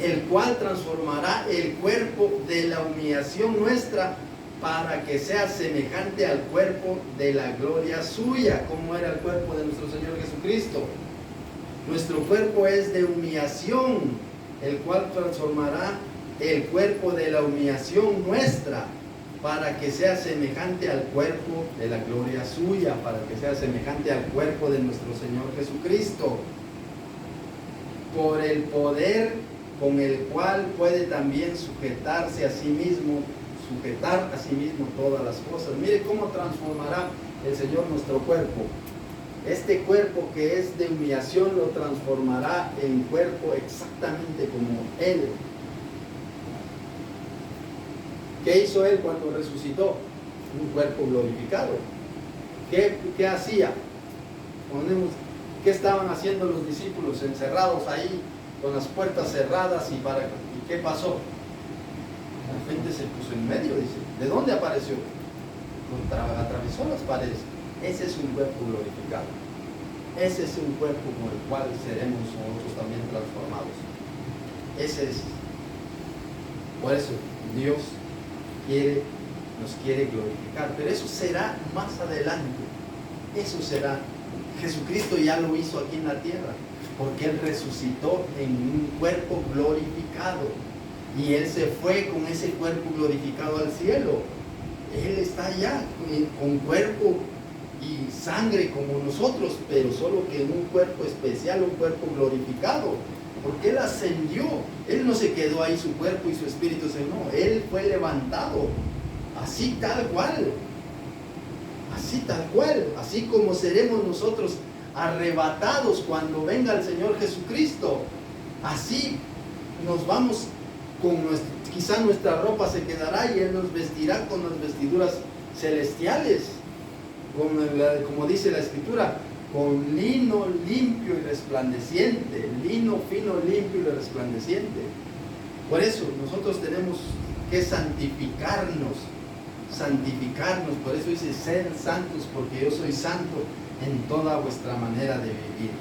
el cual transformará el cuerpo de la humillación nuestra para que sea semejante al cuerpo de la gloria suya, como era el cuerpo de nuestro Señor Jesucristo. Nuestro cuerpo es de humillación, el cual transformará el cuerpo de la humillación nuestra para que sea semejante al cuerpo de la gloria suya, para que sea semejante al cuerpo de nuestro Señor Jesucristo, por el poder con el cual puede también sujetar a sí mismo todas las cosas. Mire cómo transformará el Señor nuestro cuerpo. Este cuerpo que es de humillación lo transformará en cuerpo exactamente como Él. ¿Qué hizo Él cuando resucitó? Un cuerpo glorificado. ¿Qué hacía? ¿Qué estaban haciendo los discípulos encerrados ahí con las puertas cerradas? ¿Y qué pasó? La gente se puso en medio, dice. ¿De dónde apareció? Atravesó las paredes. Ese es un cuerpo glorificado. Ese es un cuerpo con el cual seremos nosotros también transformados. Ese es. Por eso Dios nos quiere glorificar. Pero eso será más adelante. Eso será. Jesucristo ya lo hizo aquí en la tierra, porque Él resucitó en un cuerpo glorificado. Y Él se fue con ese cuerpo glorificado al cielo. Él está allá con cuerpo y sangre como nosotros, pero solo que en un cuerpo especial, un cuerpo glorificado, porque Él ascendió. Él no se quedó ahí, su cuerpo y su espíritu no, Él fue levantado, así tal cual, así como seremos nosotros arrebatados cuando venga el Señor Jesucristo. Así nos vamos quizá nuestra ropa se quedará y Él nos vestirá con las vestiduras celestiales, como dice la Escritura, con lino limpio y resplandeciente, lino fino, limpio y resplandeciente. Por eso nosotros tenemos que santificarnos, por eso dice, sed santos, porque yo soy santo en toda vuestra manera de vivir.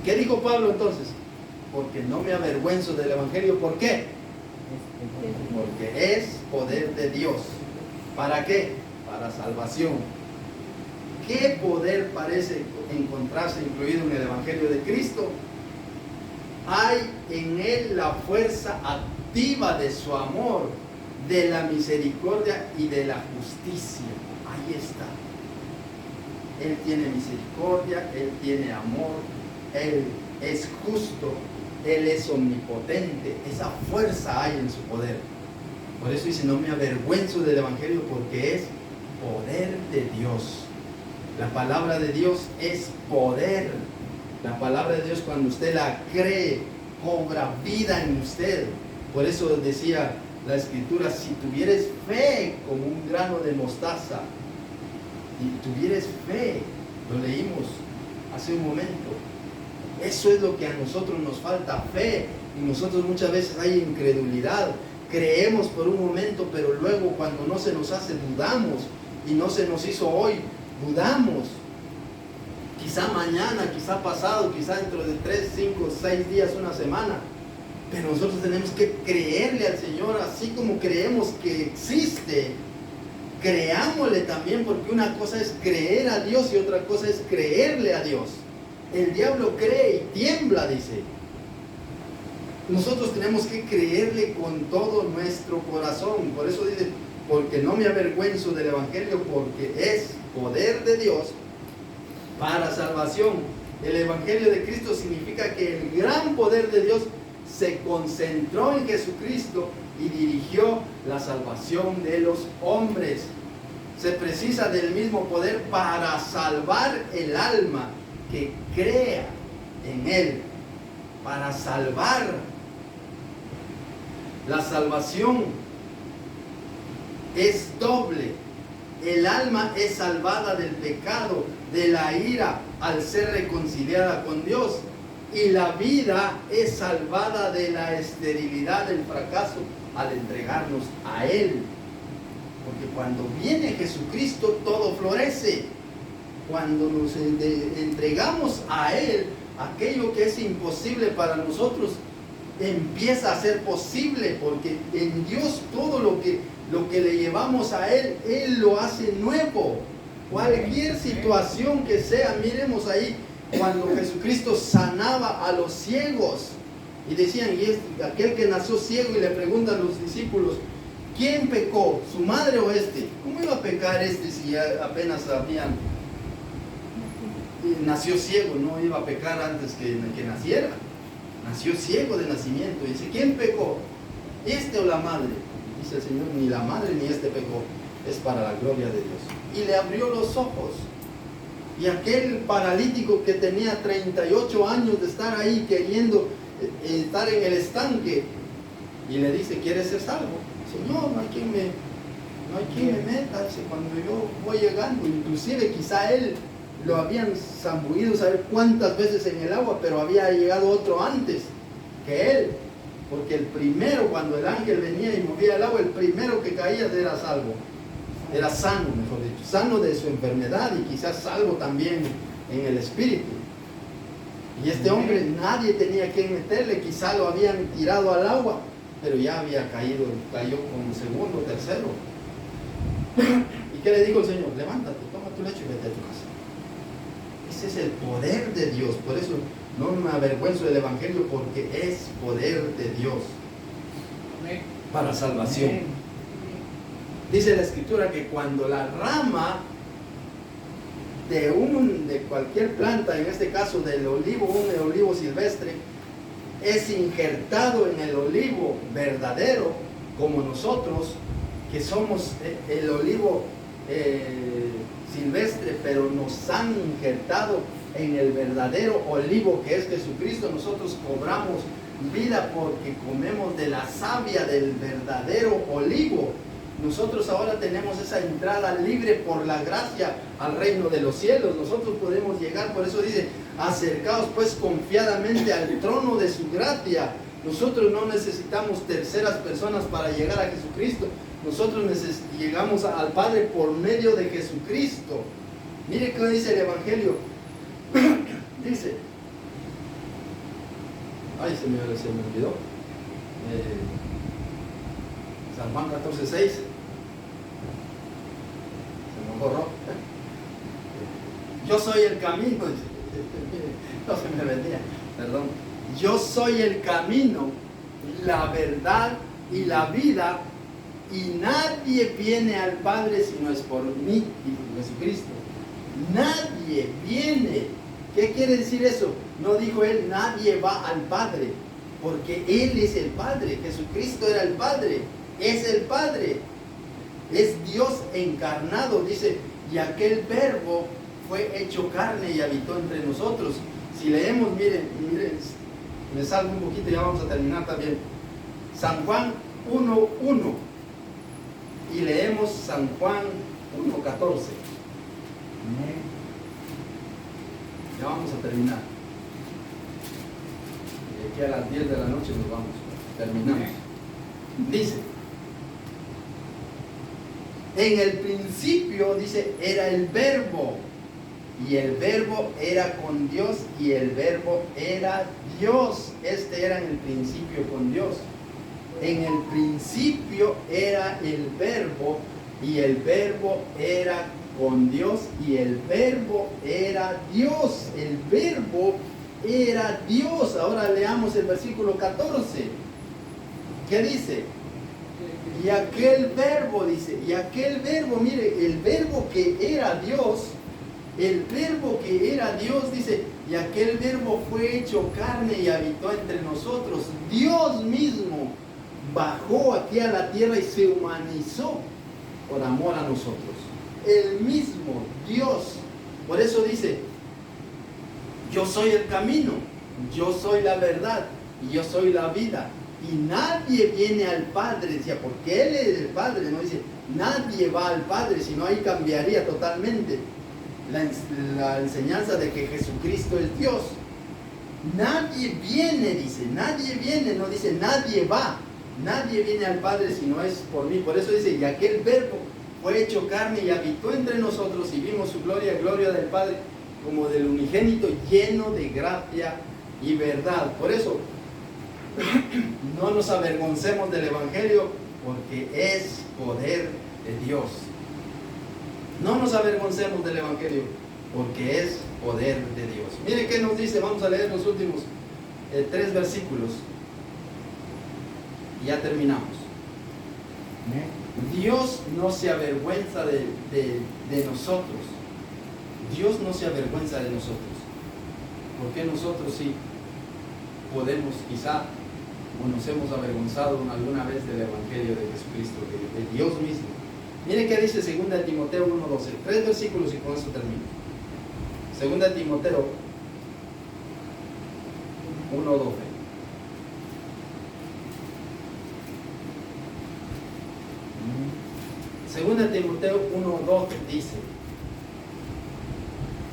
¿Qué dijo Pablo entonces? Porque no me avergüenzo del Evangelio. ¿Por qué? Porque es poder de Dios. ¿Para qué? Para salvación. ¿Qué poder parece encontrarse incluido en el Evangelio de Cristo? Hay en él la fuerza activa de su amor, de la misericordia y de la justicia. Ahí está. Él tiene misericordia, Él tiene amor, Él es justo, Él es omnipotente. Esa fuerza hay en su poder. Por eso dice, no me avergüenzo del Evangelio, porque es poder de Dios. La palabra de Dios es poder. La palabra de Dios, cuando usted la cree, cobra vida en usted. Por eso decía la Escritura, si tuvieres fe como un grano de mostaza, y tuvieres fe, lo leímos hace un momento. Eso es lo que a nosotros nos falta, fe. Y nosotros muchas veces hay incredulidad. Creemos por un momento, pero luego cuando no se nos hace, dudamos. Y no se nos hizo hoy, dudamos. Quizá mañana, quizá pasado, quizá dentro de 3, 5, 6 días, una semana. Pero nosotros tenemos que creerle al Señor, así como creemos que existe. Creámosle también, porque una cosa es creer a Dios y otra cosa es creerle a Dios. El diablo cree y tiembla, dice. Nosotros tenemos que creerle con todo nuestro corazón. Por eso dice, porque no me avergüenzo del Evangelio, porque es poder de Dios para salvación. El Evangelio de Cristo significa que el gran poder de Dios se concentró en Jesucristo y dirigió la salvación de los hombres. Se precisa del mismo poder para salvar el alma que crea en Él, para salvar. La salvación es doble. El alma es salvada del pecado, de la ira, al ser reconciliada con Dios. Y la vida es salvada de la esterilidad, del fracaso, al entregarnos a Él. Porque cuando viene Jesucristo, todo florece. Cuando nos entregamos a Él, aquello que es imposible para nosotros empieza a ser posible, porque en Dios todo lo que le llevamos a Él, Él lo hace nuevo. Cualquier situación que sea, miremos ahí, cuando Jesucristo sanaba a los ciegos, y decían, y es aquel que nació ciego, y le preguntan a los discípulos, ¿quién pecó? ¿Su madre o este? ¿Cómo iba a pecar este si apenas nació ciego? No iba a pecar antes que naciera. Nació ciego de nacimiento. Y dice, ¿quién pecó? ¿Este o la madre? Dice el Señor, ni la madre ni este pecó, es para la gloria de Dios. Y le abrió los ojos. Y aquel paralítico que tenía 38 años de estar ahí queriendo estar en el estanque, y le dice, ¿quieres ser salvo? Dice, no hay quien me meta. Dice, cuando yo voy llegando, inclusive quizá él lo habían zambullido saber cuántas veces en el agua, pero había llegado otro antes que él, porque el primero, cuando el ángel venía y movía el agua, el primero que caía era salvo, era sano, mejor dicho, sano de su enfermedad, y quizás salvo también en el espíritu. Y este hombre, nadie tenía que meterle, quizá lo habían tirado al agua, pero ya había cayó como segundo, tercero. ¿Y qué le dijo el Señor? Levántate, toma tu lecho y vete a tu casa. Ese es el poder de Dios. Por eso no me avergüenzo del Evangelio, porque es poder de Dios para salvación. Dice la Escritura que cuando la rama de cualquier planta, en este caso del olivo, un olivo silvestre, es injertado en el olivo verdadero, como nosotros, que somos el olivo silvestre, pero nos han injertado en el verdadero olivo que es Jesucristo. Nosotros cobramos vida porque comemos de la savia del verdadero olivo. Nosotros ahora tenemos esa entrada libre por la gracia al reino de los cielos. Nosotros podemos llegar, por eso dice, acercaos pues confiadamente al trono de su gracia. Nosotros no necesitamos terceras personas para llegar a Jesucristo. Nosotros llegamos al Padre por medio de Jesucristo. Mire qué dice el Evangelio. Dice, ay, se me olvidó. San Juan 14:6. Se me borró. Yo soy el camino. No se me vendía, perdón. Yo soy el camino, la verdad y la vida, y nadie viene al Padre si no es por mí y por Jesucristo. Nadie viene. ¿Qué quiere decir eso? No dijo él, nadie va al Padre, porque Él es el Padre. Jesucristo era el Padre, es el Padre, es Dios encarnado. Dice, y aquel verbo fue hecho carne y habitó entre nosotros. Si leemos, miren, me salgo un poquito y ya vamos a terminar también. San Juan 1:1 y leemos San Juan 1:14. Ya vamos a terminar. Y aquí a las 10 de la noche nos vamos. Terminamos. Dice, en el principio, dice, era el verbo. Y el verbo era con Dios y el verbo era Dios. Este era en el principio con Dios. En el principio era el verbo y el verbo era con Dios y el verbo era Dios. El verbo era Dios. Ahora leamos el versículo 14. ¿Qué dice? Y aquel verbo, dice, y aquel verbo, mire, el verbo que era Dios, el verbo que era Dios, dice, y aquel verbo fue hecho carne y habitó entre nosotros. Dios mismo bajó aquí a la tierra y se humanizó por amor a nosotros. El mismo Dios. Por eso dice, yo soy el camino, yo soy la verdad y yo soy la vida. Y nadie viene al Padre, decía, porque Él es el Padre, no dice, nadie va al Padre, sino ahí cambiaría totalmente la enseñanza de que Jesucristo es Dios. Nadie viene, dice, nadie viene, no dice, nadie va, nadie viene al Padre si no es por mí. Por eso dice, y aquel verbo fue hecho carne y habitó entre nosotros y vimos su gloria, gloria del Padre, como del unigénito, lleno de gracia y verdad. Por eso, no nos avergoncemos del Evangelio, porque es poder de Dios. No nos avergoncemos del Evangelio, porque es poder de Dios. Mire qué nos dice, vamos a leer los últimos 3 versículos. Y ya terminamos. Dios no se avergüenza de nosotros. Dios no se avergüenza de nosotros. Porque nosotros sí podemos, quizá, o nos hemos avergonzado alguna vez del Evangelio de Jesucristo, de Dios mismo. Mire qué dice 2 Timoteo 1:12. 3 versículos y con eso termino. 2 Timoteo 1:12. Segunda Timoteo 1:12 dice,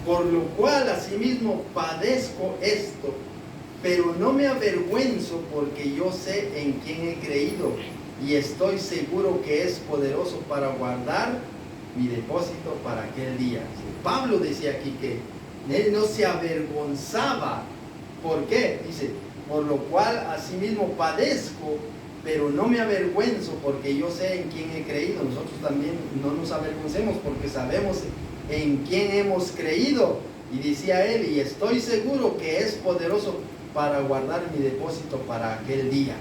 por lo cual asimismo padezco esto, pero no me avergüenzo, porque yo sé en quién he creído y estoy seguro que es poderoso para guardar mi depósito para aquel día. Pablo decía aquí que él no se avergonzaba. ¿Por qué? Dice, por lo cual asimismo padezco, pero no me avergüenzo, porque yo sé en quién he creído. Nosotros también no nos avergoncemos, porque sabemos en quién hemos creído. Y decía él, y estoy seguro que es poderoso para guardar mi depósito para aquel día.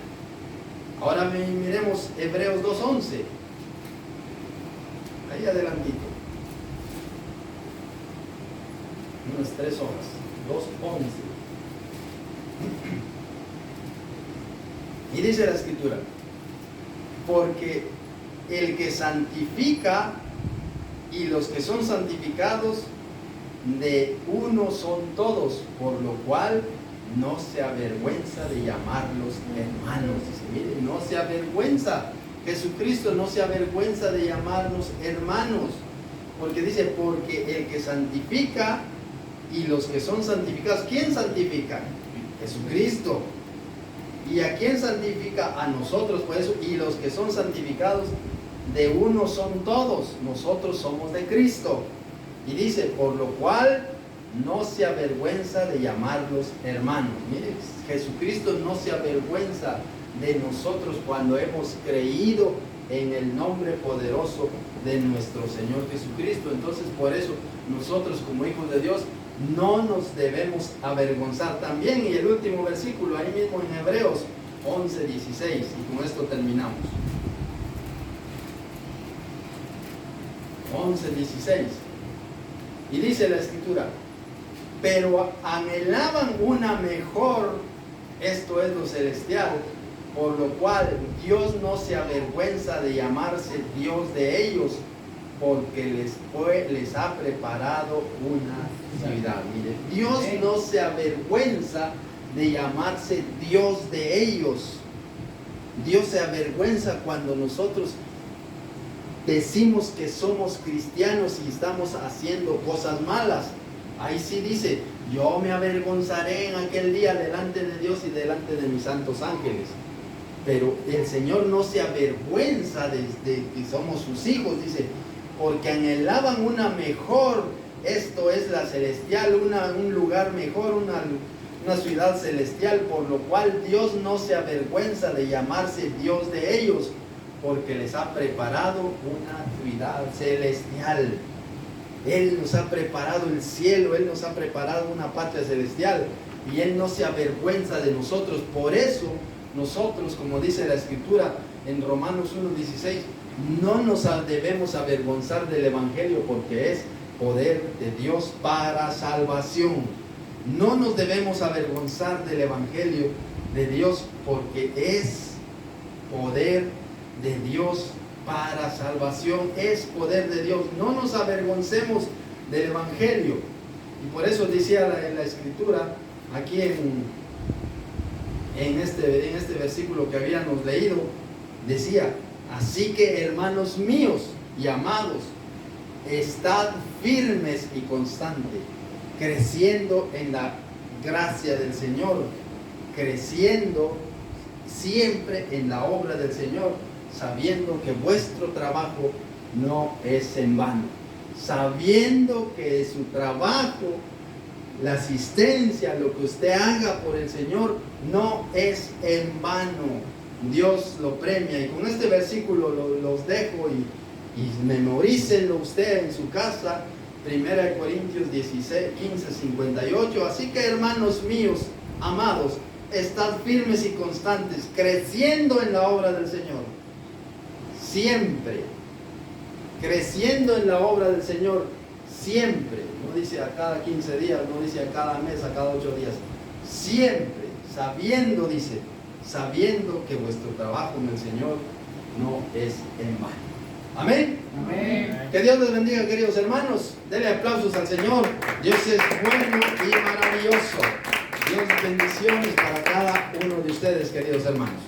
Ahora miremos Hebreos 2:11. Ahí adelantito. unas 3 hojas, 2:11. Y dice la Escritura, porque el que santifica y los que son santificados de uno son todos, por lo cual no se avergüenza de llamarlos hermanos. Dice, mire, no se avergüenza. Jesucristo no se avergüenza de llamarnos hermanos. Porque dice, porque el que santifica y los que son santificados. ¿Quién santifica? Jesucristo. ¿Y a quién santifica? A nosotros, por eso. Y los que son santificados de uno son todos. Nosotros somos de Cristo. Y dice, por lo cual no se avergüenza de llamarlos hermanos. Mire, Jesucristo no se avergüenza de nosotros cuando hemos creído en el nombre poderoso de nuestro Señor Jesucristo. Entonces, por eso nosotros como hijos de Dios no nos debemos avergonzar. También, y el último versículo, ahí mismo en Hebreos 11:16, y con esto terminamos. 11:16. Y dice la Escritura, pero anhelaban una mejor, esto es lo celestial, por lo cual Dios no se avergüenza de llamarse Dios de ellos, porque les ha preparado una ciudad. Mire, Dios no se avergüenza de llamarse Dios de ellos. Dios se avergüenza cuando nosotros decimos que somos cristianos y estamos haciendo cosas malas. Ahí sí dice, yo me avergonzaré en aquel día delante de Dios y delante de mis santos ángeles. Pero el Señor no se avergüenza de que somos sus hijos, dice, porque anhelaban una mejor, esto es la celestial, un lugar mejor, una ciudad celestial, por lo cual Dios no se avergüenza de llamarse Dios de ellos, porque les ha preparado una ciudad celestial. Él nos ha preparado el cielo, Él nos ha preparado una patria celestial, y Él no se avergüenza de nosotros. Por eso nosotros, como dice la Escritura en Romanos 1:16, no nos debemos avergonzar del Evangelio, porque es poder de Dios para salvación. No nos debemos avergonzar del Evangelio de Dios, porque es poder de Dios para salvación, es poder de Dios. No nos avergoncemos del Evangelio. Y por eso decía la Escritura aquí en este versículo que habíamos leído, decía, así que hermanos míos y amados, estad firmes y constantes, creciendo en la gracia del Señor, creciendo siempre en la obra del Señor, sabiendo que vuestro trabajo no es en vano, sabiendo que su trabajo, la asistencia, lo que usted haga por el Señor, no es en vano. Dios lo premia. Y con este versículo los dejo y memorícenlo usted en su casa. 1 Corintios 15:58. Así que, hermanos míos, amados, estad firmes y constantes, creciendo en la obra del Señor. Siempre. Creciendo en la obra del Señor. Siempre. No dice a cada 15 días, no dice a cada mes, a cada 8 días. Siempre. Sabiendo, dice, sabiendo que vuestro trabajo en el Señor no es en vano. Amén. Amén. Que Dios les bendiga, queridos hermanos. Denle aplausos al Señor. Dios es bueno y maravilloso. Dios bendiciones para cada uno de ustedes, queridos hermanos.